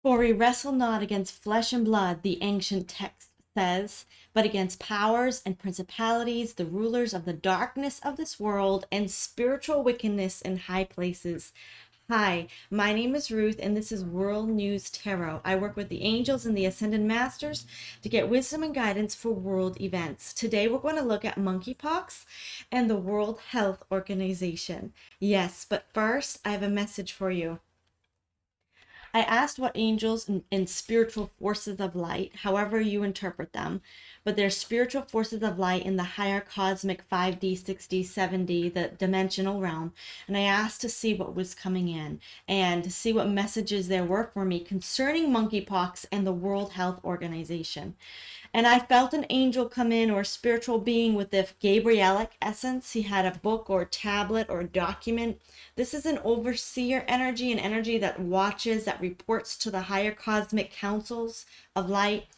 For we wrestle not against flesh and blood, the ancient text says, but against powers and principalities, the rulers of the darkness of this world, and spiritual wickedness in high places. Hi, my name is Ruth, and this is World News Tarot. I work with the angels and the ascended masters to get wisdom and guidance for world events. Today, we're going to look at monkeypox and the World Health Organization. Yes, but first, I have a message for you. I asked what angels and spiritual forces of light, however you interpret them, but they're spiritual forces of light in the higher cosmic 5D, 6D, 7D, the dimensional realm. And I asked to see what was coming in and to see what messages there were for me concerning monkeypox and the World Health Organization. And I felt an angel come in, or a spiritual being with the Gabrielic essence. He had a book or tablet or document. This is an overseer energy, an energy that watches, that reports to the higher cosmic councils of light.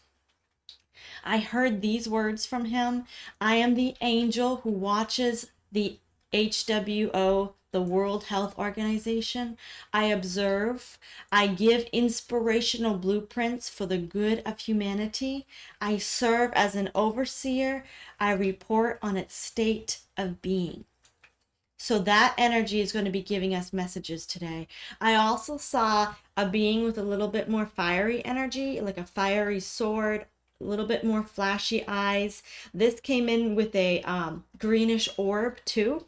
I heard these words from him. I am the angel who watches the HWO, the World Health Organization. I observe. I give inspirational blueprints for the good of humanity. I serve as an overseer. I report on its state of being. So that energy is going to be giving us messages today. I also saw a being with a little bit more fiery energy, like a fiery sword, a little bit more flashy eyes. This came in with a greenish orb too.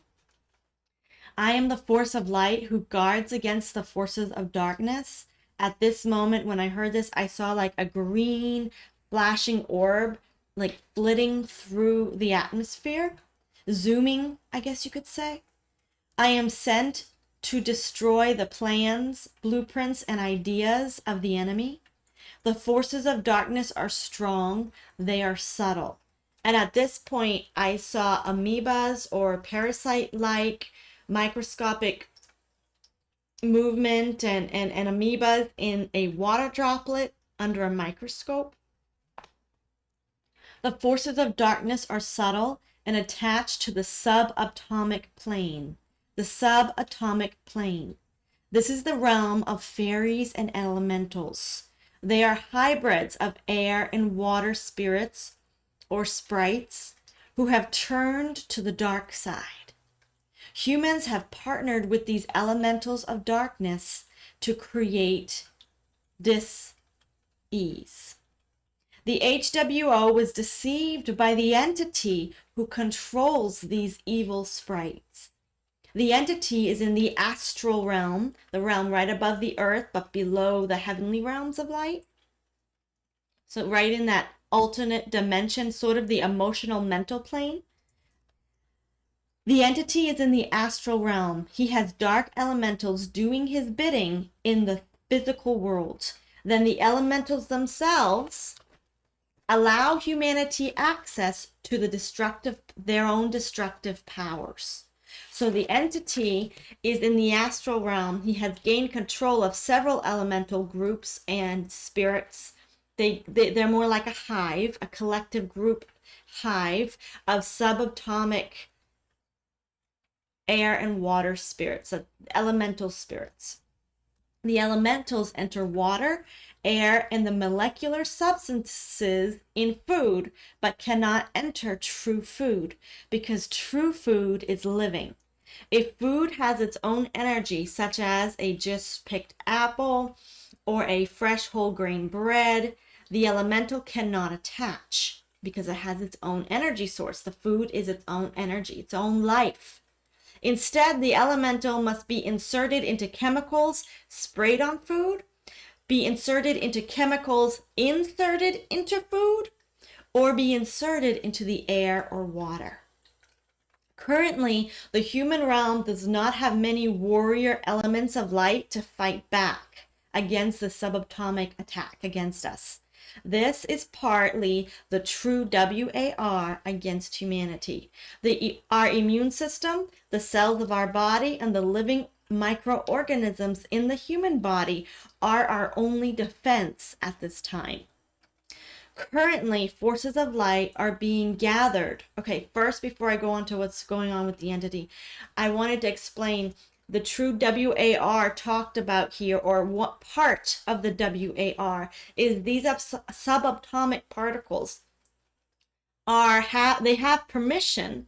I am the force of light who guards against the forces of darkness. At this moment, when I heard this, I saw like a green flashing orb, like flitting through the atmosphere, zooming, I guess you could say. I am sent to destroy the plans, blueprints, and ideas of the enemy. The forces of darkness are strong, they are subtle. And at this point, I saw amoebas or parasite-like microscopic movement and amoebas in a water droplet under a microscope. The forces of darkness are subtle and attached to the subatomic plane. The subatomic plane. This is the realm of fairies and elementals. They are hybrids of air and water spirits or sprites who have turned to the dark side. Humans have partnered with these elementals of darkness to create dis-ease. The HWO was deceived by the entity who controls these evil sprites. The entity is in the astral realm, the realm right above the earth, but below the heavenly realms of light. So right in that alternate dimension, sort of the emotional mental plane. The entity is in the astral realm. He has dark elementals doing his bidding in the physical world. Then the elementals themselves allow humanity access to their own destructive powers. So the entity is in the astral realm. He has gained control of several elemental groups and spirits. They're more like a hive, a collective group hive of subatomic air and water spirits, elemental spirits. The elementals enter water, air, and the molecular substances in food, but cannot enter true food because true food is living. If food has its own energy, such as a just picked apple or a fresh whole grain bread, the elemental cannot attach because it has its own energy source. The food is its own energy, its own life. Instead, the elemental must be inserted into chemicals sprayed on food, be inserted into chemicals inserted into food, or be inserted into the air or water. Currently, the human realm does not have many warrior elements of light to fight back against the subatomic attack against us. This is partly the true WAR against humanity. Our immune system, the cells of our body, and the living microorganisms in the human body are our only defense at this time. Currently, forces of light are being gathered. Okay, first, before I go on to what's going on with the entity, I wanted to explain the true WAR talked about here, or what part of the WAR, is these subatomic particles they have permission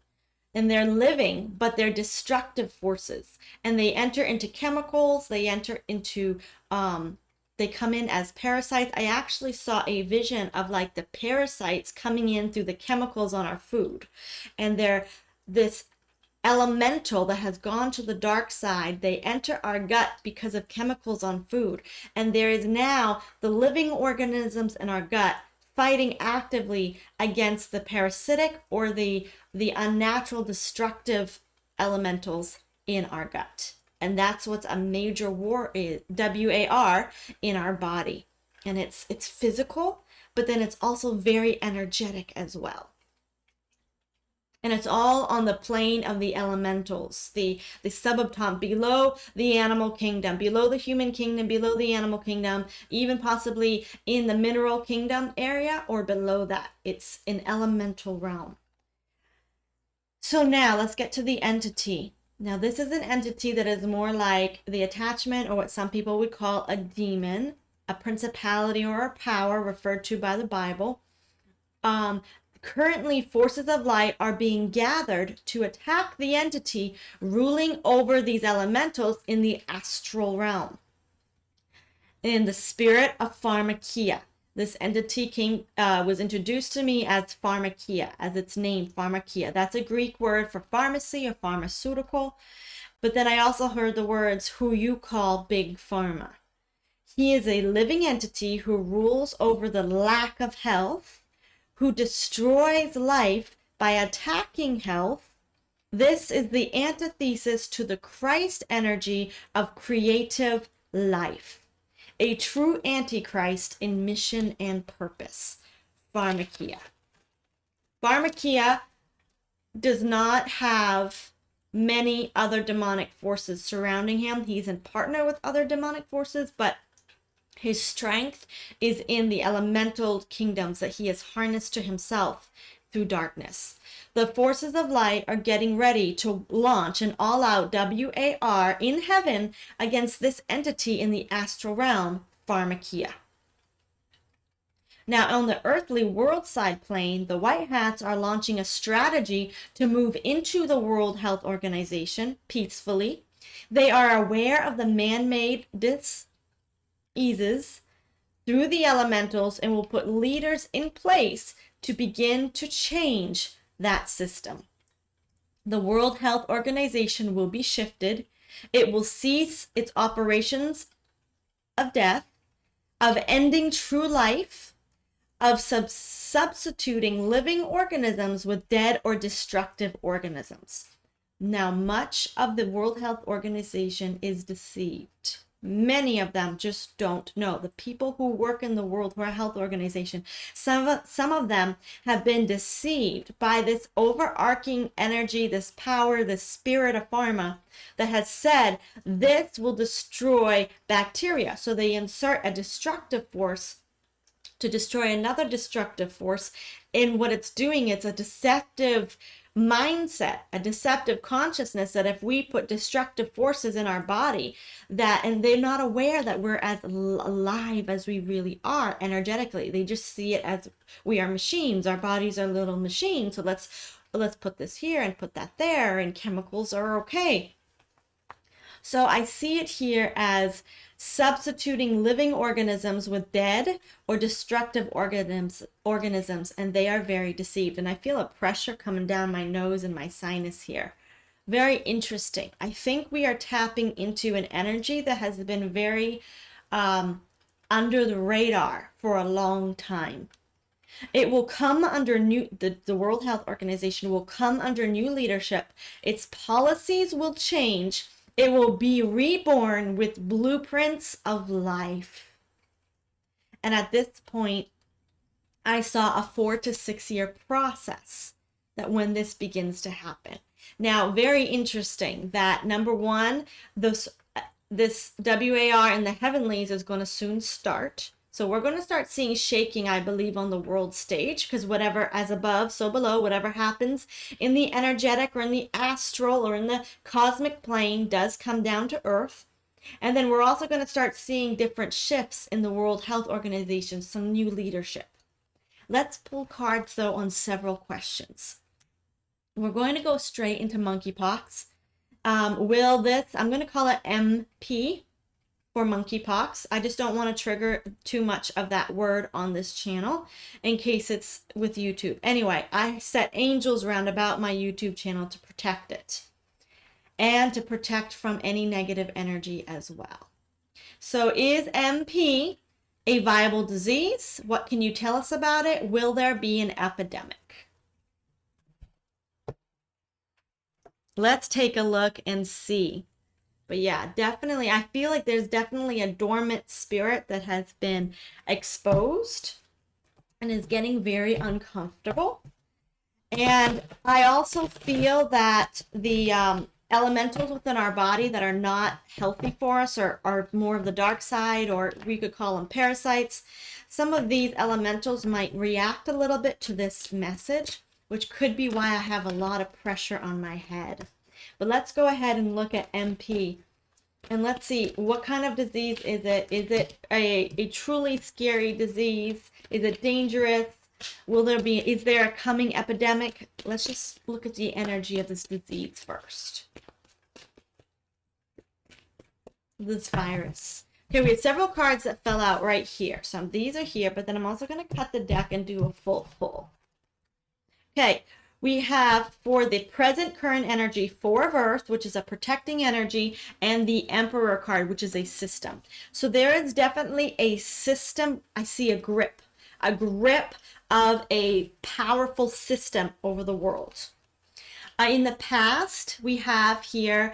and they're living, but they're destructive forces, and they enter into chemicals, they enter into they come in as parasites. I actually saw a vision of like the parasites coming in through the chemicals on our food, and they're this elemental that has gone to the dark side. They enter our gut because of chemicals on food, and there is now the living organisms in our gut fighting actively against the parasitic or the unnatural destructive elementals in our gut. And that's what's a major war is, WAR, in our body. And it's physical, but then it's also very energetic as well. And it's all on the plane of the elementals, the subatomic, below the animal kingdom, below the human kingdom, below the animal kingdom, even possibly in the mineral kingdom area or below that. It's an elemental realm. So now let's get to the entity. Now this is an entity that is more like the attachment, or what some people would call a demon, a principality or a power referred to by the Bible. Currently, forces of light are being gathered to attack the entity ruling over these elementals in the astral realm. In the spirit of pharmakia, this entity was introduced to me as pharmakia, as its name, pharmakia. That's a Greek word for pharmacy or pharmaceutical. But then I also heard the words who you call big pharma. He is a living entity who rules over the lack of health, who destroys life by attacking health. This is the antithesis to the Christ energy of creative life. A true antichrist in mission and purpose. Pharmakia. Pharmakia does not have many other demonic forces surrounding him. He's in partner with other demonic forces, but his strength is in the elemental kingdoms that he has harnessed to himself through darkness. The forces of light are getting ready to launch an all-out WAR in heaven against this entity in the astral realm, Pharmakia. Now, on the earthly world side plane, the White Hats are launching a strategy to move into the World Health Organization peacefully. They are aware of the man-made diseases through the elementals and will put leaders in place to begin to change that system. The World Health Organization will be shifted. It will cease its operations of death, of ending true life, of substituting living organisms with dead or destructive organisms. Now, much of the World Health Organization is deceived. Many of them just don't know. The people who work in the World Health Organization, some of them have been deceived by this overarching energy, this power, this spirit of pharma that has said this will destroy bacteria. So they insert a destructive force to destroy another destructive force. And what it's doing, it's a deceptive mindset, a deceptive consciousness that if we put destructive forces in our body, and they're not aware that we're as alive as we really are energetically. They just see it as we are machines. Our bodies are little machines. So let's put this here and put that there, and chemicals are okay. So I see it here as substituting living organisms with dead or destructive organisms, and they are very deceived. And I feel a pressure coming down my nose and my sinus here. Very interesting. I think we are tapping into an energy that has been very under the radar for a long time. It will come under the World Health Organization will come under new leadership. Its policies will change. It will be reborn with blueprints of life. And at this point, I saw a 4 to 6 year process that when this begins to happen. Now, very interesting that number one, this WAR in the heavenlies is going to soon start. So we're going to start seeing shaking, I believe, on the world stage, because whatever, as above, so below, whatever happens in the energetic or in the astral or in the cosmic plane does come down to Earth. And then we're also going to start seeing different shifts in the World Health Organization, some new leadership. Let's pull cards, though, on several questions. We're going to go straight into monkeypox. I'm going to call it MP for monkeypox. I just don't want to trigger too much of that word on this channel in case it's with YouTube. Anyway, I set angels round about my YouTube channel to protect it and to protect from any negative energy as well. So is MP a viable disease? What can you tell us about it? Will there be an epidemic? Let's take a look and see. But yeah, definitely, I feel like there's definitely a dormant spirit that has been exposed and is getting very uncomfortable. And I also feel that the elementals within our body that are not healthy for us or are more of the dark side, or we could call them parasites, some of these elementals might react a little bit to this message, which could be why I have a lot of pressure on my head. But let's go ahead and look at MP. And let's see, what kind of disease is it? Is it a truly scary disease? Is it dangerous? Is there a coming epidemic? Let's just look at the energy of this disease first. This virus. Okay, we have several cards that fell out right here. So these are here, but then I'm also going to cut the deck and do a full pull. Okay, we have for the present current energy, Four of Earth, which is a protecting energy, and the Emperor card, which is a system. So there is definitely a system. I see a grip of a powerful system over the world. In the past, we have here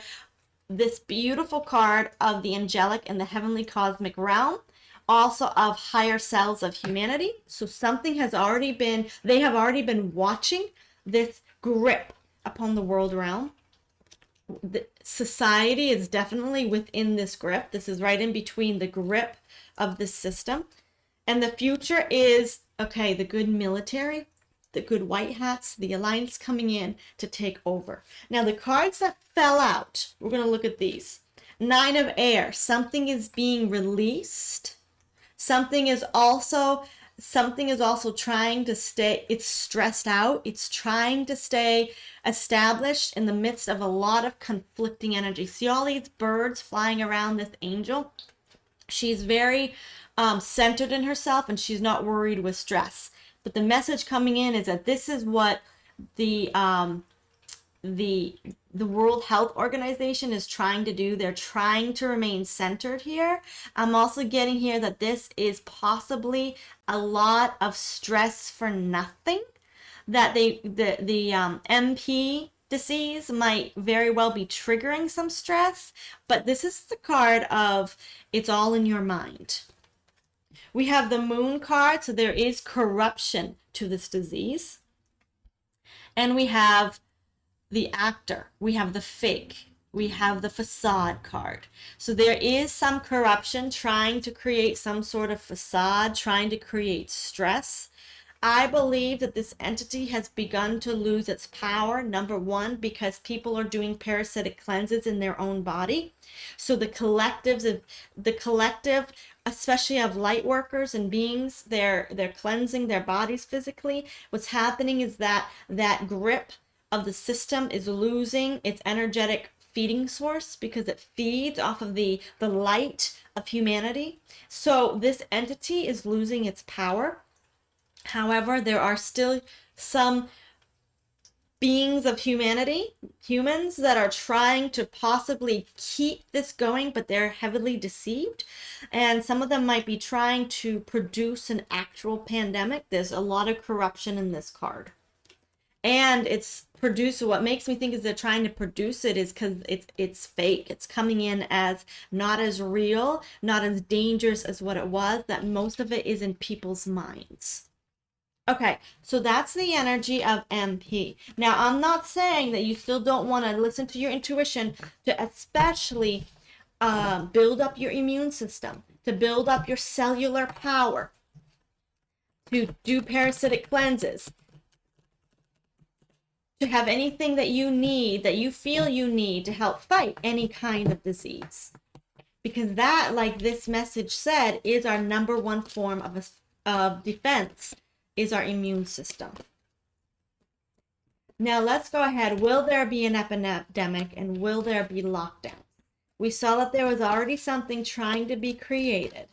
this beautiful card of the angelic and the heavenly cosmic realm, also of higher selves of humanity. So something has already been, they have already been watching this grip upon the world realm. The society is definitely within this grip. This is right in between the grip of the system. And the future is, okay, the good military, the good white hats, the alliance coming in to take over. Now, the cards that fell out, we're going to look at these. Nine of Air, something is being released. Something is also trying to stay, it's stressed out. It's trying to stay established in the midst of a lot of conflicting energy. See all these birds flying around this angel? She's very centered in herself, and she's not worried with stress. But the message coming in is that this is what the World Health Organization is trying to do. They're trying to remain centered here. I'm also getting here that this is possibly a lot of stress for nothing. That the MP disease might very well be triggering some stress, but this is the card of it's all in your mind. We have the Moon card, so there is corruption to this disease. And we have the Actor, we have the Fake, we have the Facade card. So there is some corruption trying to create some sort of facade, trying to create stress. I believe that this entity has begun to lose its power, number one, because people are doing parasitic cleanses in their own body. So the collective, especially of light workers and beings, they're cleansing their bodies physically. What's happening is that grip of the system is losing its energetic feeding source because it feeds off of the light of humanity. So this entity is losing its power. However, there are still some beings of humanity, humans, that are trying to possibly keep this going, but they're heavily deceived. And some of them might be trying to produce an actual pandemic. There's a lot of corruption in this card. And what makes me think is they're trying to produce it is because it's fake. It's coming in as not as real, not as dangerous as what it was, that most of it is in people's minds. Okay, so that's the energy of MP. Now, I'm not saying that you still don't want to listen to your intuition to especially build up your immune system, to build up your cellular power, to do parasitic cleanses, to have anything that you need, that you feel you need to help fight any kind of disease. Because that, like this message said, is our number one form of defense, is our immune system. Now let's go ahead. Will there be an epidemic, and will there be lockdown? We saw that there was already something trying to be created.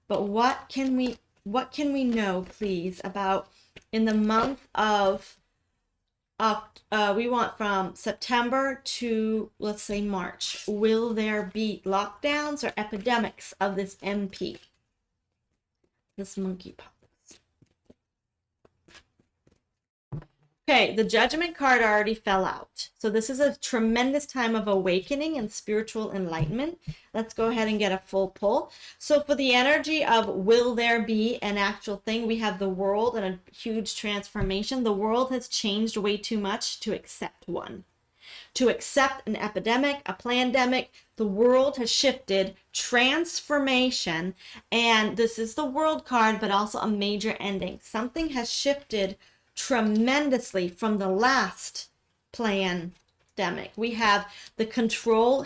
But what can we know, please, about in the month of we want from September to, let's say, March. Will there be lockdowns or epidemics of this MP, this monkeypox? Okay, the Judgment card already fell out. So this is a tremendous time of awakening and spiritual enlightenment. Let's go ahead and get a full pull. So for the energy of will there be an actual thing, we have the world and a huge transformation. The world has changed way too much to accept one. To accept an epidemic, a pandemic, the world has shifted, transformation, and this is the World card, but also a major ending. Something has shifted tremendously from the last pandemic. We have the control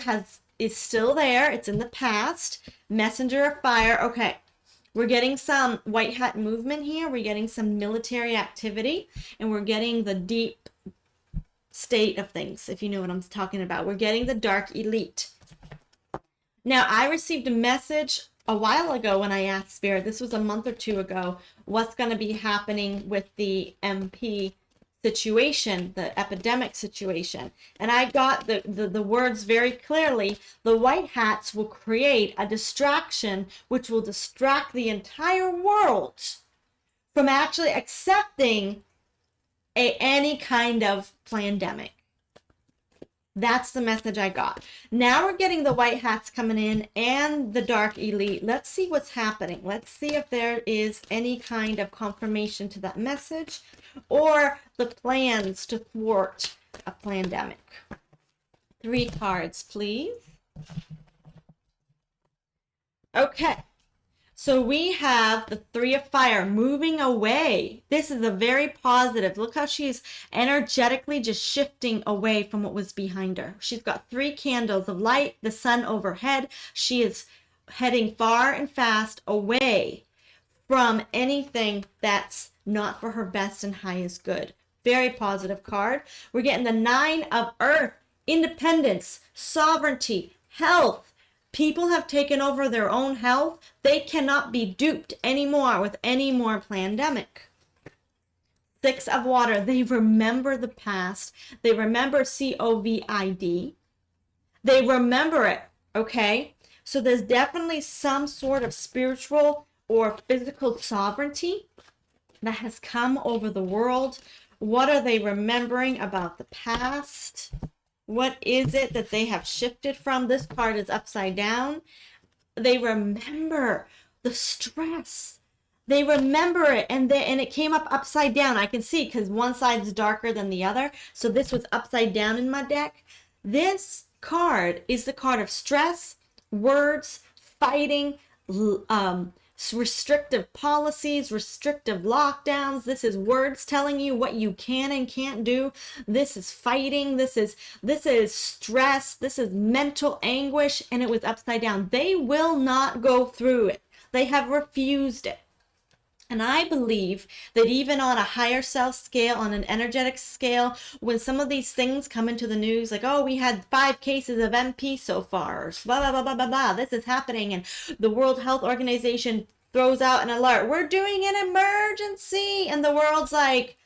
is still there. It's in the past. Messenger of fire. Okay. We're getting some white hat movement here. We're getting some military activity, and we're getting the deep state of things, if you know what I'm talking about. We're getting the dark elite. Now, I received a message a while ago when I asked Spirit, this was a month or two ago, what's going to be happening with the MP situation, the epidemic situation. And I got the words very clearly. The white hats will create a distraction which will distract the entire world from actually accepting any kind of pandemic. That's the message I got. Now we're getting the white hats coming in and the dark elite. Let's see what's happening. Let's see if there is any kind of confirmation to that message or the plans to thwart a pandemic. 3 cards, please. Okay. So we have the 3 of fire moving away. This is a very positive. Look how she's energetically just shifting away from what was behind her. She's got 3 candles of light, the sun overhead. She is heading far and fast away from anything that's not for her best and highest good. Very positive card. We're getting the 9 of earth, independence, sovereignty, health. People have taken over their own health. They cannot be duped anymore with any more pandemic. 6 of water. They remember the past. They remember COVID. They remember it, okay? So there's definitely some sort of spiritual or physical sovereignty that has come over the world. What are they remembering about the past? What is it that they have shifted from? This card is upside down. They remember the stress. They remember it, and it came up upside down. I can see because one side is darker than the other. So this was upside down in my deck. This card is the card of stress, words, fighting, restrictive policies, restrictive lockdowns. This is words telling you what you can and can't do. This is fighting. This is stress. This is mental anguish, and it was upside down. They will not go through it. They have refused it. And I believe that even on a higher self scale, on an energetic scale, when some of these things come into the news, like, oh, we had 5 cases of MP so far, or blah, blah, blah, blah, blah, blah, this is happening, and the World Health Organization throws out an alert, we're doing an emergency, and the world's like,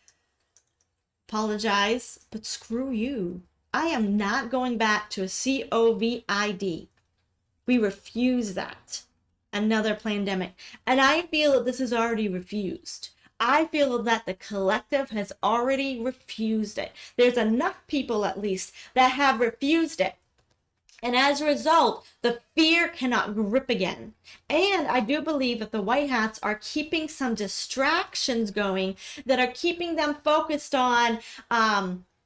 apologize, but screw you. I am not going back to a COVID. We refuse that. Another pandemic. And I feel that this is already refused. I feel that the collective has already refused it. There's enough people, at least, that have refused it. And as a result, the fear cannot grip again. And I do believe that the white hats are keeping some distractions going that are keeping them focused on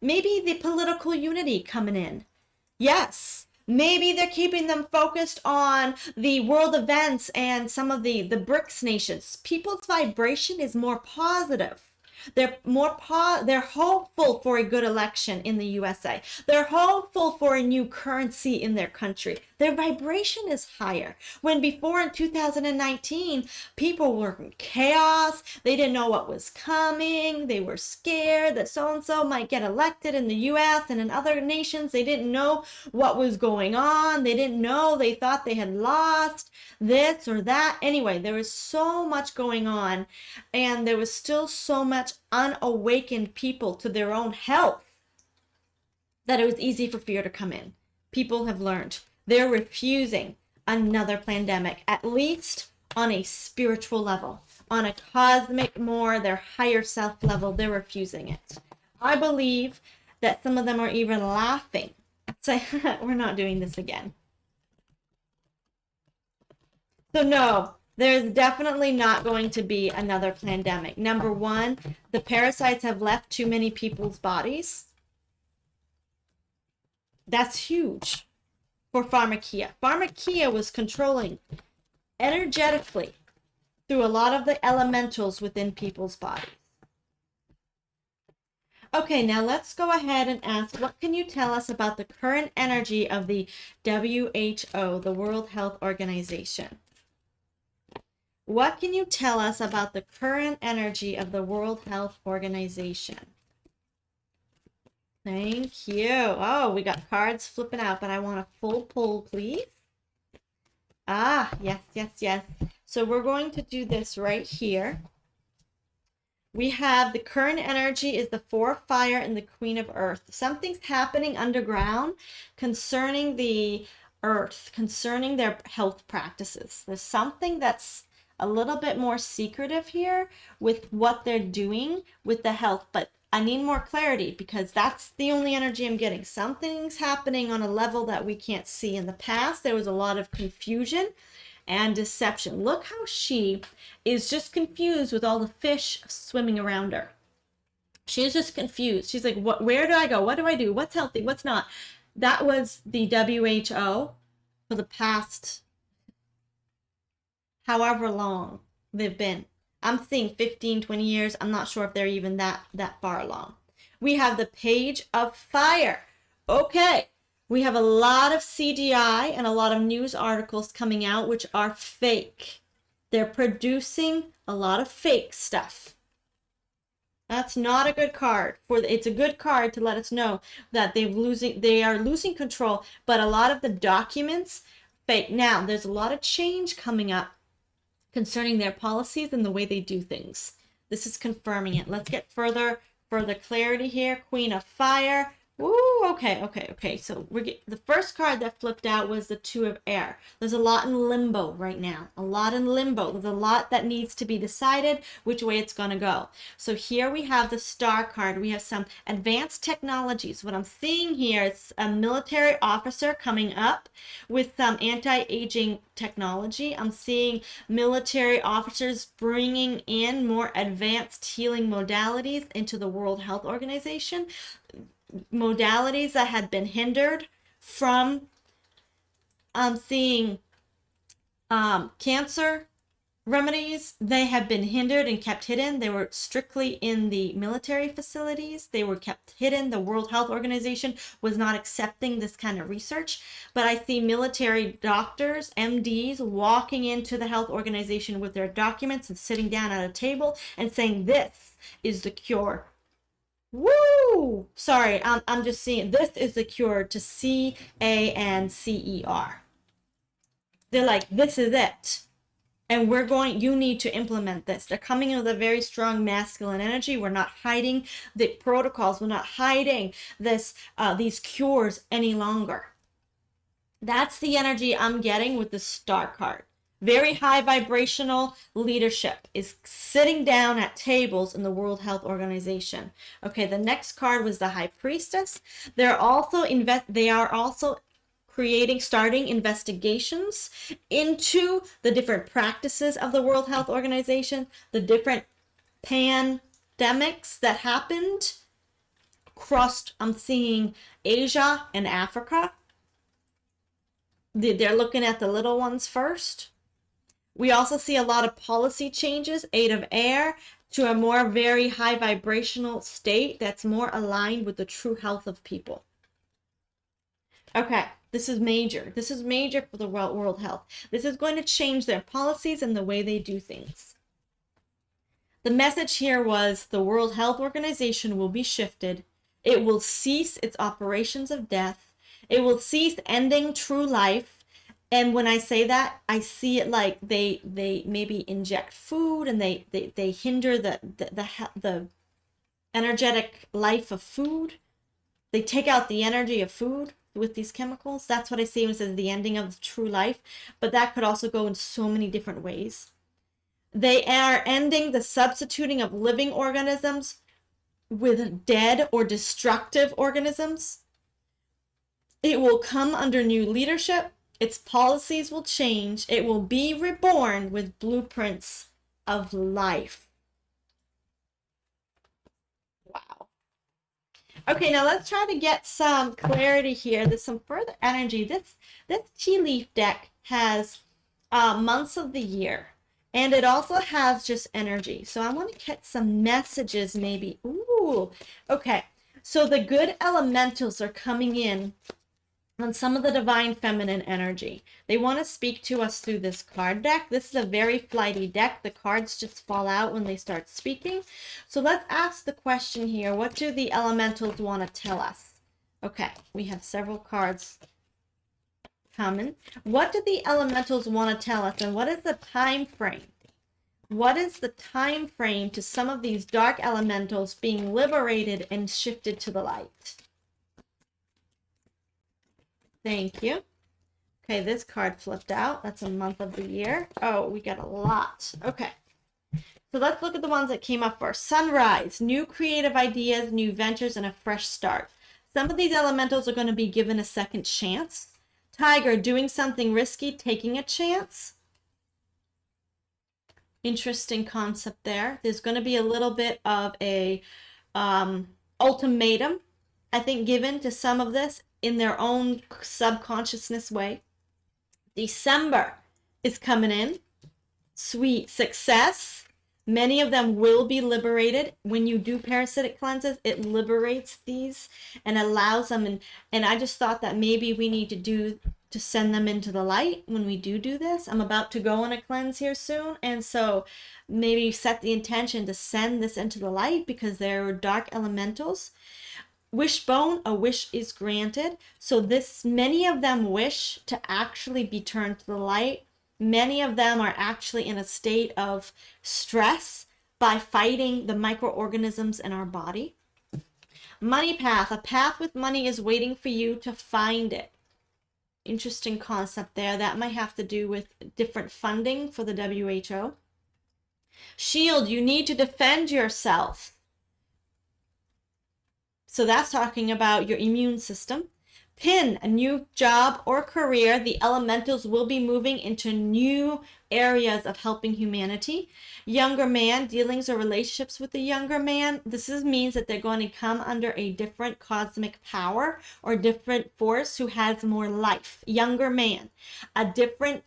maybe the political unity coming in. Yes. Maybe they're keeping them focused on the world events and some of the BRICS nations. People's vibration is more positive. They're hopeful for a good election in the USA. They're hopeful for a new currency in their country. Their vibration is higher. When before in 2019, people were in chaos. They didn't know what was coming. They were scared that so-and-so might get elected in the US and in other nations. They didn't know what was going on. They didn't know. They thought they had lost this or that. Anyway, there was so much going on, and there was still so much unawakened people to their own health that it was easy for fear to come in. People have learned. They're refusing another pandemic, at least on a spiritual level, on a cosmic, more their higher self level. They're refusing it. I believe that some of them are even laughing, saying, we're not doing this again. So no, there's definitely not going to be another pandemic. Number one, the parasites have left too many people's bodies. That's huge for pharmakia. Pharmakia was controlling energetically through a lot of the elementals within people's bodies. Okay, now let's go ahead and ask, what can you tell us about the current energy of the WHO, the World Health Organization? What can you tell us about the current energy of the World Health Organization? Thank you. Oh, we got cards flipping out, but I want a full pull, please. Ah, yes, yes, yes. So we're going to do this right here. We have the current energy is the Four of Fire and the Queen of Earth. Something's happening underground concerning the Earth, concerning their health practices. There's something that's a little bit more secretive here with what they're doing with the health, but I need more clarity because that's the only energy I'm getting. Something's happening on a level that we can't see. In the past, there was a lot of confusion and deception. Look how she is just confused with all the fish swimming around her. She's just confused. She's like, "What? Where do I go? What do I do? What's healthy? What's not?" That was the WHO for the past however long they've been. I'm seeing 15, 20 years. I'm not sure if they're even that far along. We have the Page of Fire. Okay. We have a lot of CGI and a lot of news articles coming out which are fake. They're producing a lot of fake stuff. That's not a good card. It's a good card to let us know that they are losing control, but a lot of the documents fake. Now, there's a lot of change coming up concerning their policies and the way they do things. This is confirming it. Let's get further clarity here. Queen of Fire. Ooh, okay. So the first card that flipped out was the Two of Air. There's a lot in limbo right now. A lot in limbo. There's a lot that needs to be decided which way it's going to go. So here we have the Star card. We have some advanced technologies. What I'm seeing here is a military officer coming up with some anti-aging technology. I'm seeing military officers bringing in more advanced healing modalities into the World Health Organization. Modalities that had been hindered from seeing cancer remedies. They have been hindered and kept hidden. They were strictly in the military facilities. They were kept hidden. The World Health Organization was not accepting this kind of research. But I see military doctors, MDs, walking into the health organization with their documents and sitting down at a table and saying, "This is the cure." Woo! Sorry, I'm just seeing this is the cure to CANCER. They're like, this is it. And you need to implement this. They're coming in with a very strong masculine energy. We're not hiding the protocols. We're not hiding these cures any longer. That's the energy I'm getting with the Star card. Very high vibrational leadership is sitting down at tables in the World Health Organization. Okay, the next card was the High Priestess. They are also starting investigations into the different practices of the World Health Organization, the different pandemics that happened across, I'm seeing Asia and Africa. They're looking at the little ones first. We also see a lot of policy changes, 8 of air, to a more very high vibrational state that's more aligned with the true health of people. Okay, this is major. This is major for the world health. This is going to change their policies and the way they do things. The message here was the World Health Organization will be shifted. It will cease its operations of death. It will cease ending true life. And when I say that, I see it like they maybe inject food and they hinder the energetic life of food. They take out the energy of food with these chemicals. That's what I see when it says the ending of true life. But that could also go in so many different ways. They are ending the substituting of living organisms with dead or destructive organisms. It will come under new leadership. Its policies will change. It will be reborn with blueprints of life. Wow. Okay, now let's try to get some clarity here. There's some further energy. This tea leaf deck has months of the year. And it also has just energy. So I want to get some messages maybe. Ooh, okay. So the good elementals are coming in on some of the divine feminine energy. They want to speak to us through this card deck. This is a very flighty deck. The cards just fall out when they start speaking. So let's ask the question here. What do the elementals want to tell us? Okay, we have several cards coming. What do the elementals want to tell us, and what is the time frame? What is the time frame to some of these dark elementals being liberated and shifted to the light? Thank you. Okay, this card flipped out. That's a month of the year. Oh, we got a lot. Okay. So let's look at the ones that came up first. Sunrise, new creative ideas, new ventures, and a fresh start. Some of these elementals are going to be given a second chance. Tiger, doing something risky, taking a chance. Interesting concept there. There's going to be a little bit of a ultimatum, I think, given to some of this in their own subconsciousness way. December is coming in. Sweet success. Many of them will be liberated. When you do parasitic cleanses, it liberates these and allows them. And I just thought that maybe we need to send them into the light when we do this. I'm about to go on a cleanse here soon. And so maybe set the intention to send this into the light because they're dark elementals. Wishbone, a wish is granted. So many of them wish to actually be turned to the light. Many of them are actually in a state of stress by fighting the microorganisms in our body. Money path, a path with money is waiting for you to find it. Interesting concept there. That might have to do with different funding for the WHO. Shield, you need to defend yourself. So that's talking about your immune system. Pin, a new job or career. The elementals will be moving into new areas of helping humanity. Younger man, dealings or relationships with the younger man. This means that they're going to come under a different cosmic power or different force who has more life. Younger man, a different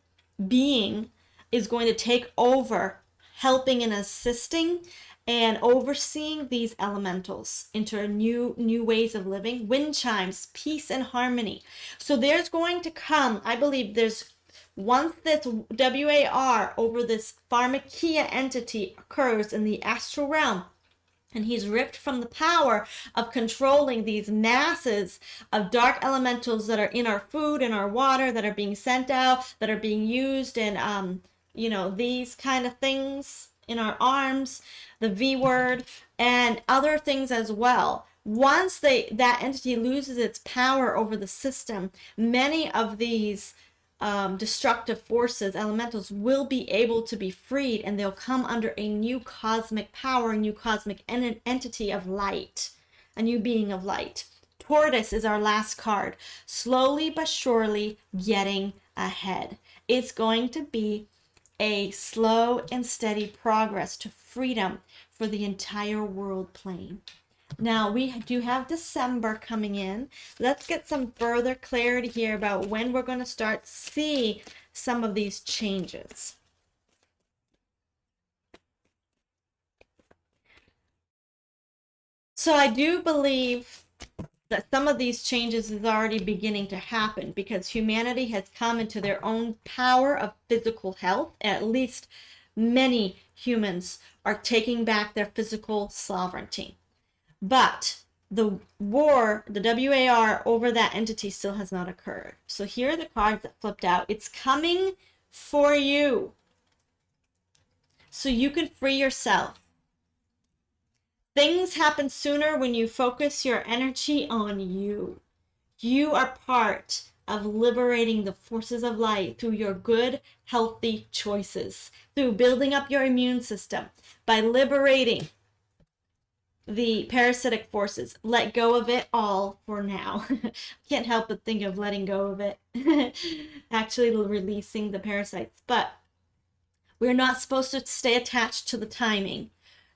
being is going to take over, helping and assisting and overseeing these elementals into new ways of living. Wind chimes, peace and harmony. So there's going to come, I believe once this WAR over this pharmakia entity occurs in the astral realm, and he's ripped from the power of controlling these masses of dark elementals that are in our food and our water, that are being sent out, that are being used in, these kind of things in our arms, the V word, and other things as well. Once that entity loses its power over the system, many of these destructive forces, elementals, will be able to be freed, and they'll come under a new cosmic power, a new cosmic entity of light, a new being of light. Tortoise is our last card. Slowly but surely getting ahead. It's going to be a slow and steady progress to freedom for the entire world plane. Now we do have December coming in. Let's get some further clarity here about when we're going to start see some of these changes. So I do believe that some of these changes is already beginning to happen because humanity has come into their own power of physical health. At least many humans are taking back their physical sovereignty. But the war, the WAR over that entity still has not occurred. So here are the cards that flipped out. It's coming for you. So you can free yourself. Things happen sooner when you focus your energy on you. You are part of liberating the forces of light through your good, healthy choices, through building up your immune system, by liberating the parasitic forces. Let go of it all for now. Can't help but think of letting go of it. Actually releasing the parasites. But we're not supposed to stay attached to the timing.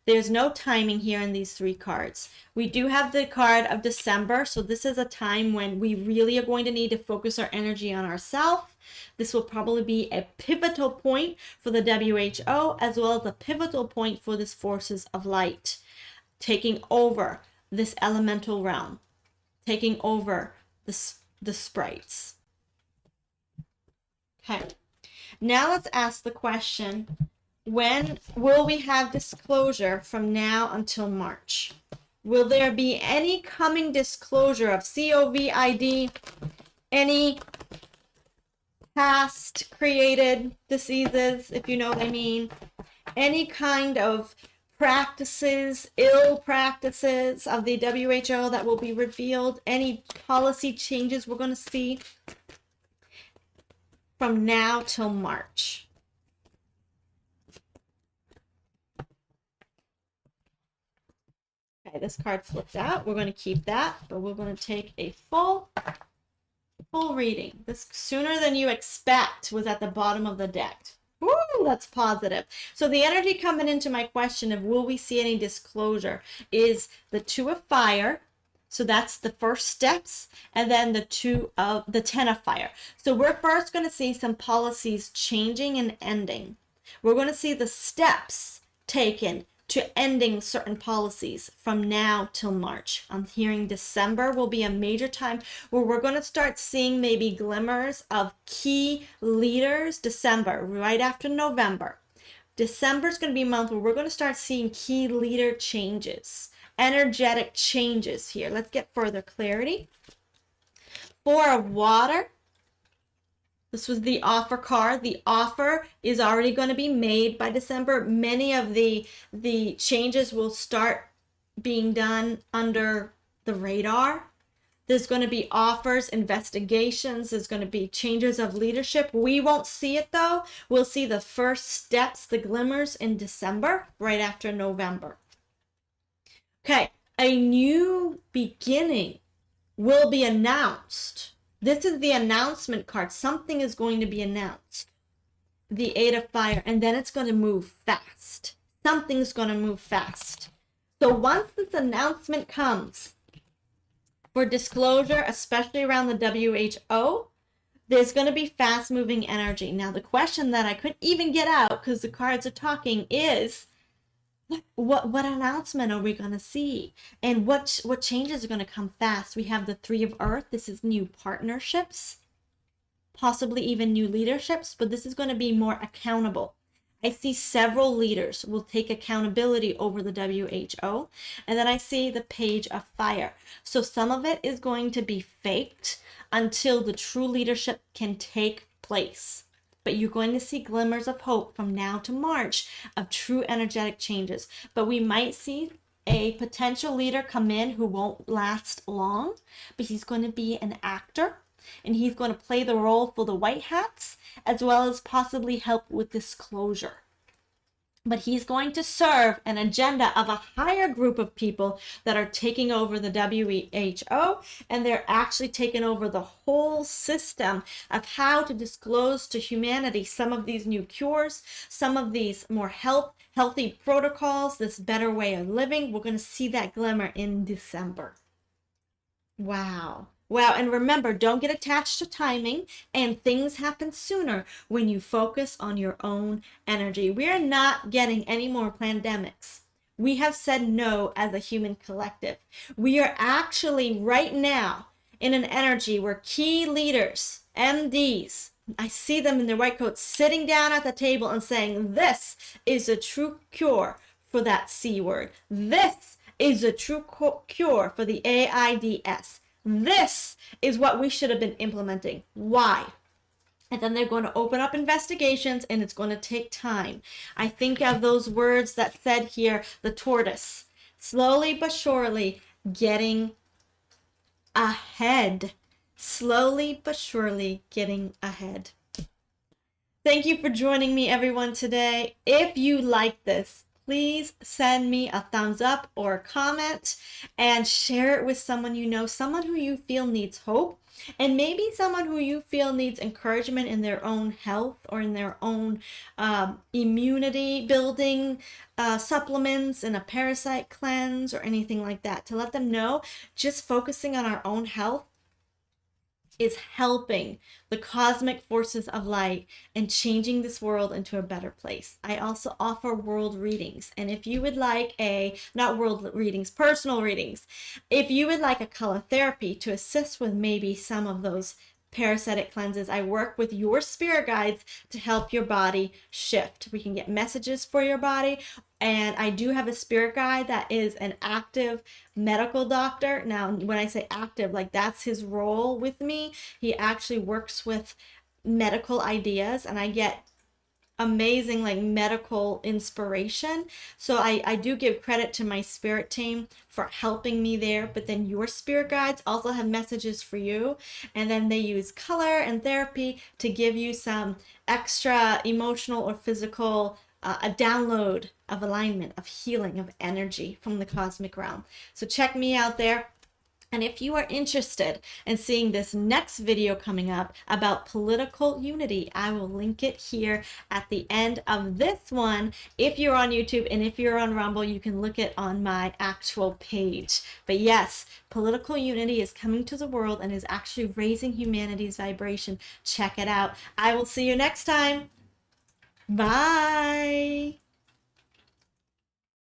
There's no timing here in these three cards. We do have the card of December, so this is a time when we really are going to need to focus our energy on ourselves. This will probably be a pivotal point for the WHO, as well as a pivotal point for this forces of light, taking over this elemental realm, taking over the sprites. Okay, now let's ask the question, when will we have disclosure from now until March? Will there be any coming disclosure of COVID, any past created diseases, if you know what I mean, any kind of practices, ill practices of the WHO that will be revealed, any policy changes we're going to see from now till March? Okay, this card flipped out. We're going to keep that, but we're going to take a full reading. This sooner than you expect was at the bottom of the deck. Woo, that's positive. So the energy coming into my question of will we see any disclosure is the Two of Fire. So that's the first steps, and then the 10 of Fire. So we're first going to see some policies changing and ending. We're going to see the steps taken to ending certain policies from now till March. I'm hearing December will be a major time where we're going to start seeing maybe glimmers of key leaders. December, right after November. December is going to be a month where we're going to start seeing key leader changes, energetic changes here. Let's get further clarity. Four of Water. This was the offer card. The offer is already going to be made by December. Many of the changes will start being done under the radar. There's going to be offers, investigations. There's going to be changes of leadership. We won't see it though. We'll see the first steps, the glimmers in December, right after November. Okay, a new beginning will be announced. This is the announcement card. Something is going to be announced. The Eight of Fire, and then it's going to move fast. Something's going to move fast. So once this announcement comes for disclosure, especially around the WHO, there's going to be fast moving energy. Now the question that I couldn't even get out because the cards are talking is, what announcement are we going to see, and what changes are going to come fast? We have the Three of Earth. This is new partnerships, possibly even new leaderships, but this is going to be more accountable. I see several leaders will take accountability over the WHO, and then I see the Page of Fire. So some of it is going to be faked until the true leadership can take place. But you're going to see glimmers of hope from now to March of true energetic changes. But we might see a potential leader come in who won't last long, but he's going to be an actor, and he's going to play the role for the white hats, as well as possibly help with disclosure. but he's going to serve an agenda of a higher group of people that are taking over the WHO, and they're actually taking over the whole system of how to disclose to humanity some of these new cures, some of these more healthy protocols, this better way of living. We're going to see that glimmer in December. Wow. Wow. And remember, don't get attached to timing, and things happen sooner when you focus on your own energy. We are not getting any more pandemics. We have said no as a human collective. We are actually right now in an energy where key leaders, MDs, I see them in their white coats sitting down at the table and saying, this is a true cure for that C word. This is a true cure for the AIDS. This is what we should have been implementing. Why? And then they're going to open up investigations, and it's going to take time. I think of those words that said here, the tortoise, slowly but surely getting ahead. Slowly but surely getting ahead. Thank you for joining me, everyone, today. If you like this, please send me a thumbs up or a comment and share it with someone you know, someone who you feel needs hope, and maybe someone who you feel needs encouragement in their own health or in their own immunity building supplements and a parasite cleanse or anything like that. To let them know, just focusing on our own health is helping the cosmic forces of light and changing this world into a better place. I also offer world readings. And if you would like not world readings, personal readings, if you would like a color therapy to assist with maybe some of those parasitic cleanses, I work with your spirit guides to help your body shift. We can get messages for your body, and I do have a spirit guide that is an active medical doctor. Now, when I say active, like that's his role with me. He actually works with medical ideas, and I get amazing like medical inspiration. So I do give credit to my spirit team for helping me there, but then your spirit guides also have messages for you, and then they use color and therapy to give you some extra emotional or physical a download of alignment, of healing, of energy from the cosmic realm. So check me out there. And if you are interested in seeing this next video coming up about political unity, I will link it here at the end of this one. If you're on YouTube and if you're on Rumble, you can look it on my actual page. But yes, political unity is coming to the world and is actually raising humanity's vibration. Check it out. I will see you next time. Bye.